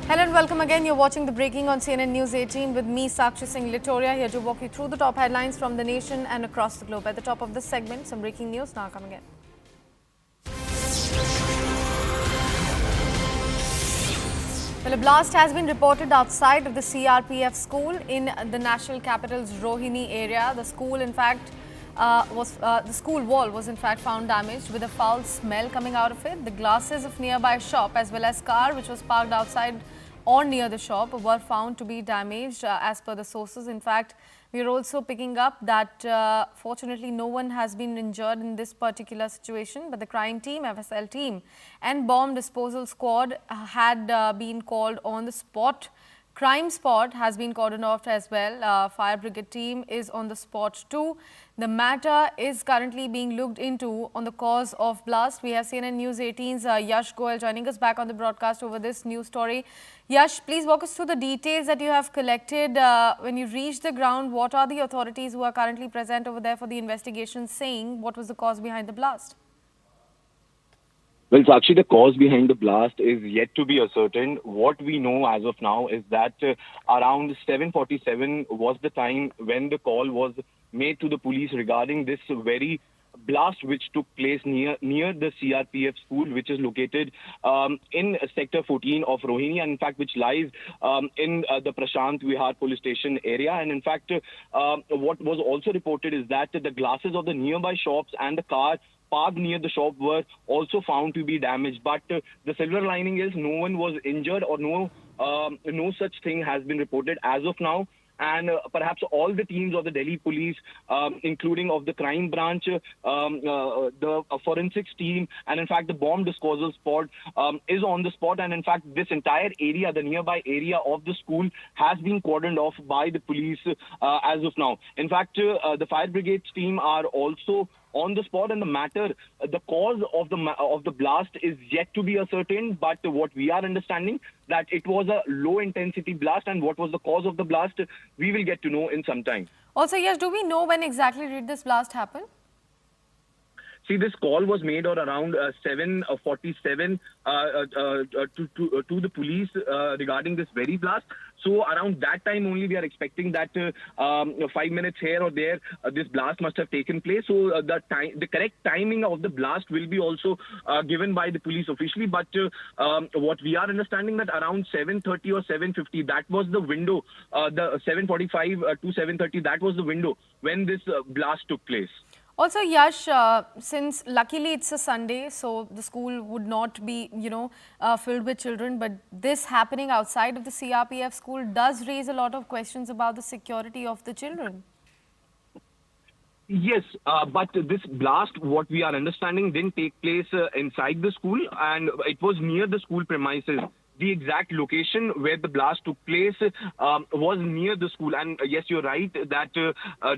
Hello and welcome again. You're watching The Breaking on CNN News 18 with me, Sakshi Singh Litoria, here to walk you through the top headlines from the nation and across the globe. At the top of this segment, some breaking news now coming in. Well, a blast has been reported outside of the CRPF school in the national capital's Rohini area. The school, the school wall was in fact found damaged with a foul smell coming out of it. The glasses of nearby shop as well as car which was parked outside or near the shop were found to be damaged as per the sources. In fact, we are also picking up that fortunately no one has been injured in this particular situation, but the crime team, FSL team and bomb disposal squad had been called on the spot. Crime spot has been cordoned off as well. Fire brigade team is on the spot too. The matter is currently being looked into on the cause of blast. We have CNN News 18's Yash Goel joining us back on the broadcast over this news story. Yash, please walk us through the details that you have collected. When you reached the ground, what are the authorities who are currently present over there for the investigation saying? What was the cause behind the blast? Well, Sakshi, the cause behind the blast is yet to be ascertained. What we know as of now is that around 7:47 was the time when the call was made to the police regarding this very blast which took place near the CRPF school, which is located in Sector 14 of Rohini, and in fact which lies in the Prashant Vihar police station area. And in fact, what was also reported is that the glasses of the nearby shops and the car parked near the shop were also found to be damaged. But the silver lining is no one was injured or no such thing has been reported as of now. And perhaps all the teams of the Delhi police, including of the crime branch, the forensics team, and in fact the bomb disposal squad is on the spot. And in fact this entire area, the nearby area of the school, has been cordoned off by the police as of now. In fact, the fire brigade team are also on the spot, and the cause of the blast is yet to be ascertained. But what we are understanding that it was a low intensity blast, and what was the cause of the blast, we will get to know in some time. Also, yes, do we know when exactly did this blast happen? See, this call was made around 7:47 to the police regarding this very blast. So around that time only, we are expecting that 5 minutes here or there, this blast must have taken place. So the correct timing of the blast will be also given by the police officially. But what we are understanding that around 7:30 or 7:50, that was the window. The 7:45 to 7:30, that was the window when this blast took place. Also, Yash, since luckily it's a Sunday, so the school would not be, filled with children. But this happening outside of the CRPF school does raise a lot of questions about the security of the children. Yes, but this blast, what we are understanding, didn't take place inside the school, and it was near the school premises. The exact location where the blast took place was near the school. And yes, you're right that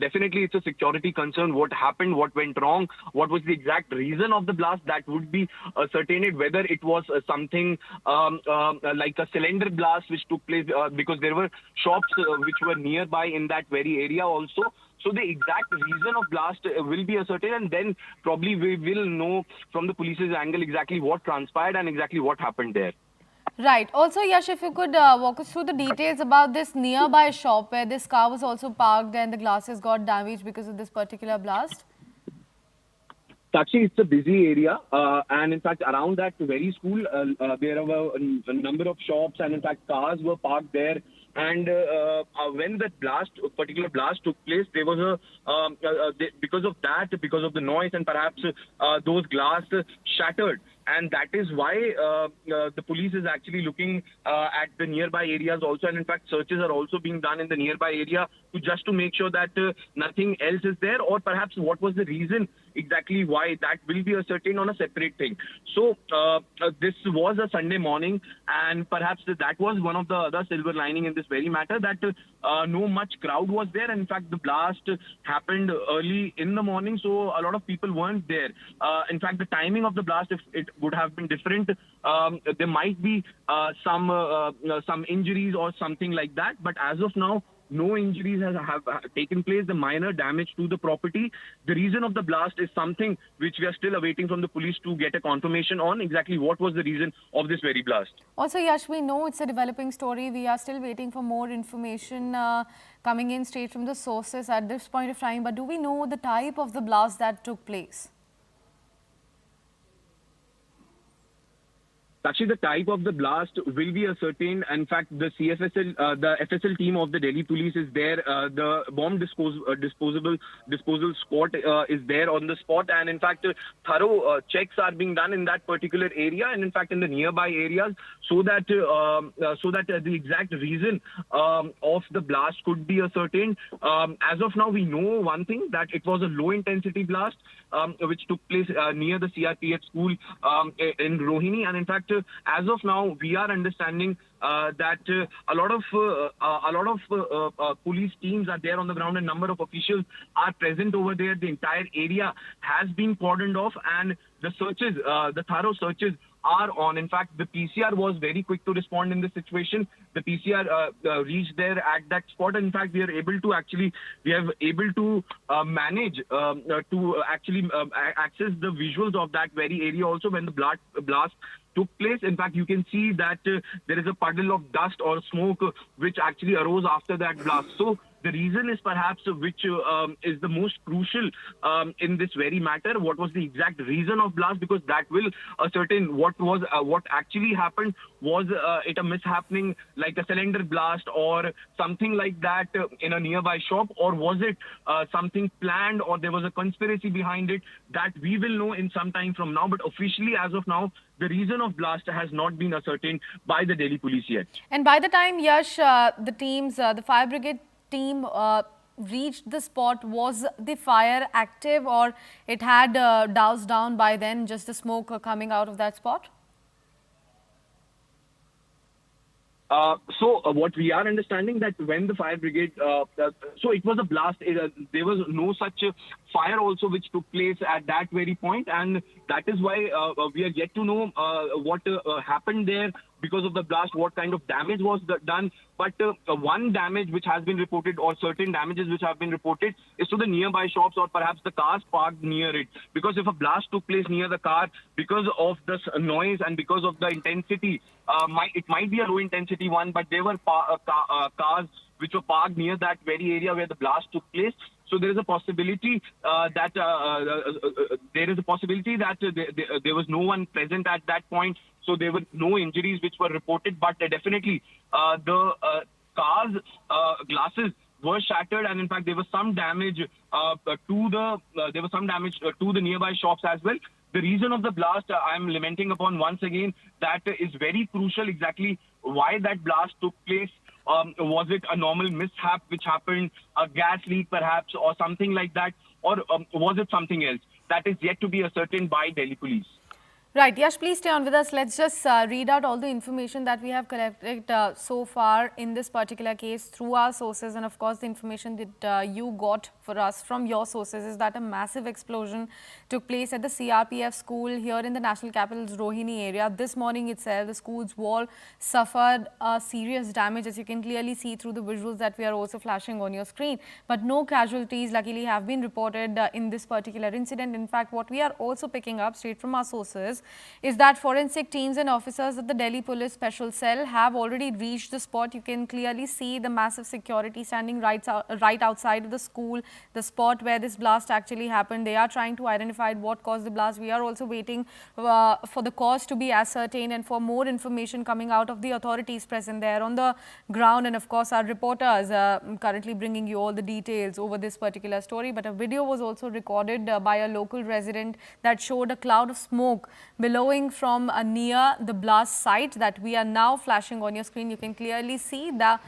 definitely it's a security concern. What happened, what went wrong, what was the exact reason of the blast, that would be ascertained. Whether it was something like a cylinder blast which took place because there were shops which were nearby in that very area also. So the exact reason of blast will be ascertained, and then probably we will know from the police's angle exactly what transpired and exactly what happened there. Right. Also, Yash, if you could walk us through the details about this nearby shop where this car was also parked and the glasses got damaged because of this particular blast. Sakshi, it's a busy area, and in fact, around that very school, there were a number of shops, and in fact, cars were parked there. And when that particular blast took place, there was because of the noise, and perhaps those glass shattered. And that is why the police is actually looking at the nearby areas also. And in fact, searches are also being done in the nearby area just to make sure that nothing else is there, or perhaps what was the reason exactly why, that will be ascertained on a separate thing. So this was a Sunday morning, and perhaps that was one of the other silver lining in this very matter, that no much crowd was there. And in fact, the blast happened early in the morning, so a lot of people weren't there. In fact, the timing of the blast, if it would have been different, there might be some injuries or something like that. But as of now, No injuries have taken place. The minor damage to the property. The reason of the blast is something which we are still awaiting from the police to get a confirmation on exactly what was the reason of this very blast. Also, Yash, we know it's a developing story. We are still waiting for more information coming in straight from the sources at this point of time. But do we know the type of the blast that took place? Actually, the type of the blast will be ascertained. In fact, the the FSL team of the Delhi police is there. The bomb disposal squad is there on the spot, and in fact, thorough checks are being done in that particular area, and in fact, in the nearby areas, so that the exact reason of the blast could be ascertained. As of now, we know one thing, that it was a low intensity blast which took place near the CRPF school in Rohini, and in fact, as of now, we are understanding that a lot of police teams are there on the ground, and number of officials are present over there. The entire area has been cordoned off, and the searches, the thorough searches are on. In fact, the PCR was very quick to respond in this situation. The PCR reached there at that spot. In fact, we have able to manage to actually access the visuals of that very area also when the blast took place. In fact, you can see that there is a puddle of dust or smoke which actually arose after that blast. So the reason is perhaps which is the most crucial in this very matter. What was the exact reason of blast? Because that will ascertain what actually happened. Was it a mishappening like a cylinder blast or something like that in a nearby shop, or was it something planned, or there was a conspiracy behind it? That we will know in some time from now. But officially, as of now, the reason of blast has not been ascertained by the Delhi police yet. And by the time, Yash, the teams, the fire brigade team reached the spot, was the fire active, or it had doused down by then, just the smoke coming out of that spot? So what we are understanding, that when the fire brigade, so it was a blast. There was no such fire also which took place at that very point, and that is why we are yet to know what happened there because of the blast, what kind of damage was done. But one damage which has been reported, or certain damages which have been reported, is to the nearby shops or perhaps the cars parked near it. Because if a blast took place near the car, because of the noise and because of the intensity, it might be a low intensity one, but there were cars which were parked near that very area where the blast took place. So there is a possibility that there was no one present at that point. So there were no injuries which were reported, but definitely the car's glasses were shattered, and in fact there was some damage to the nearby shops as well. The reason of the blast, I am lamenting upon once again, that is very crucial. Exactly why that blast took place. Was it a normal mishap which happened, a gas leak perhaps, or something like that, or was it something else? That is yet to be ascertained by Delhi police. Right, Yash, please stay on with us. Let's just read out all the information that we have collected so far in this particular case through our sources. And of course, the information that you got for us from your sources is that a massive explosion took place at the CRPF school here in the national capital's Rohini area. This morning itself, the school's wall suffered serious damage, as you can clearly see through the visuals that we are also flashing on your screen. But no casualties, luckily, have been reported in this particular incident. In fact, what we are also picking up straight from our sources is that forensic teams and officers of the Delhi Police Special Cell have already reached the spot. You can clearly see the massive security standing right outside of the school, the spot where this blast actually happened. They are trying to identify what caused the blast. We are also waiting for the cause to be ascertained and for more information coming out of the authorities present there on the ground. And of course, our reporters currently bringing you all the details over this particular story. But a video was also recorded by a local resident that showed a cloud of smoke billowing from near the blast site that we are now flashing on your screen. You can clearly see the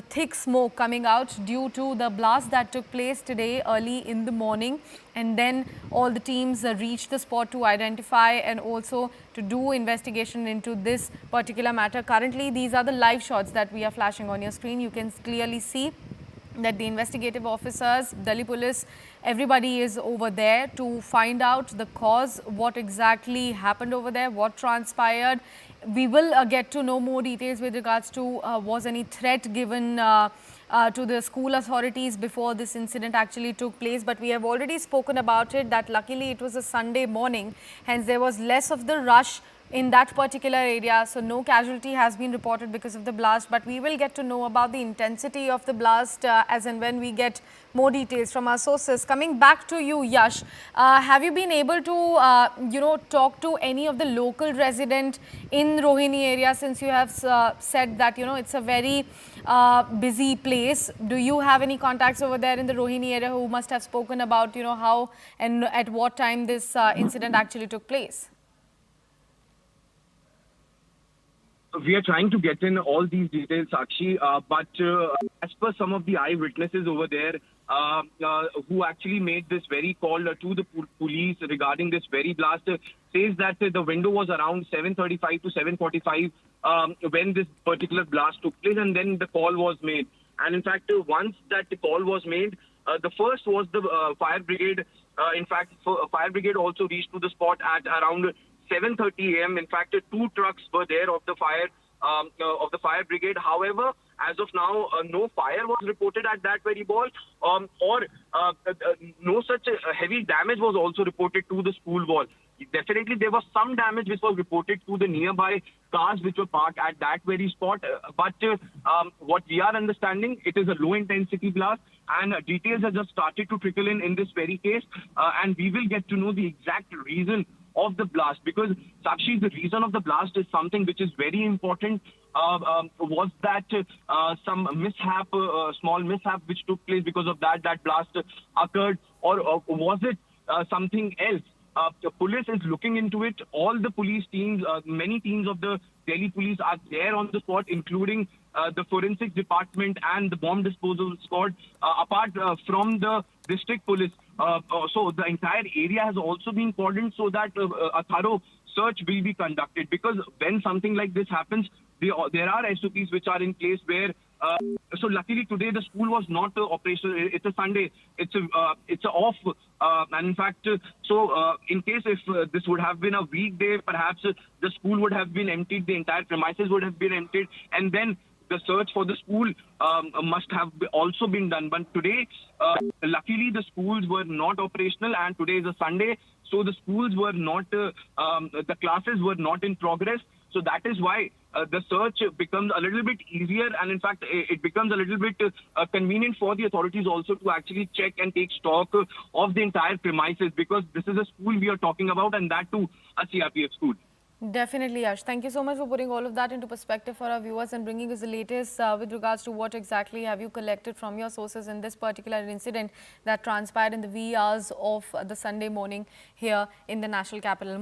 thick smoke coming out due to the blast that took place today early in the morning. And then all the teams reached the spot to identify and also to do investigation into this particular matter. Currently, these are the live shots that we are flashing on your screen. You can clearly see that the investigative officers, Delhi police, everybody is over there to find out the cause, what exactly happened over there, what transpired we will get to know more details with regards to was any threat given to the school authorities before this incident actually took place. But we have already spoken about it, that luckily it was a Sunday morning, hence there was less of the rush in that particular area. So no casualty has been reported because of the blast, but we will get to know about the intensity of the blast as and when we get more details from our sources. Coming back to you, Yash, have you been able to talk to any of the local resident in Rohini area, since you have said that it's a very busy place? Do you have any contacts over there in the Rohini area who must have spoken about how and at what time this incident actually took place? We are trying to get in all these details, Sakshi, but as per some of the eyewitnesses over there who actually made this very call to the police regarding this very blast, says that the window was around 7:35 to 7:45 when this particular blast took place, and then the call was made. And in fact, once that call was made, the first was the fire brigade. In fact, fire brigade also reached to the spot at around 7:30 a.m. In fact, two trucks were there of the fire brigade. However, as of now, no fire was reported at that very ball, or no such heavy damage was also reported to the school wall. Definitely, there was some damage which was reported to the nearby cars which were parked at that very spot. But what we are understanding, it is a low-intensity blast, and details have just started to trickle in this very case, and we will get to know the exact reason of the blast, because Sakshi, the reason of the blast is something which is very important. Was that some mishap, small mishap which took place, because of that blast occurred, or was it something else? The police is looking into it. All the police teams, many teams of the Delhi police are there on the spot, including the forensic department and the bomb disposal squad, apart from the district police. So the entire area has also been cordoned so that a thorough search will be conducted, because when something like this happens, there are SOPs which are in place where so luckily today the school was not operational. It's a Sunday. It's a off. And in fact, so in case if this would have been a weekday, perhaps the school would have been emptied. The entire premises would have been emptied, and then the search for the school must have also been done. But today, luckily, the schools were not operational, and today is a Sunday, so the schools were not, the classes were not in progress. So that is why the search becomes a little bit easier, and in fact, it becomes a little bit convenient for the authorities also to actually check and take stock of the entire premises, because this is a school we are talking about, and that too a CRPF school. Definitely, Yash. Thank you so much for putting all of that into perspective for our viewers and bringing us the latest with regards to what exactly have you collected from your sources in this particular incident that transpired in the wee hours of the Sunday morning here in the national capital.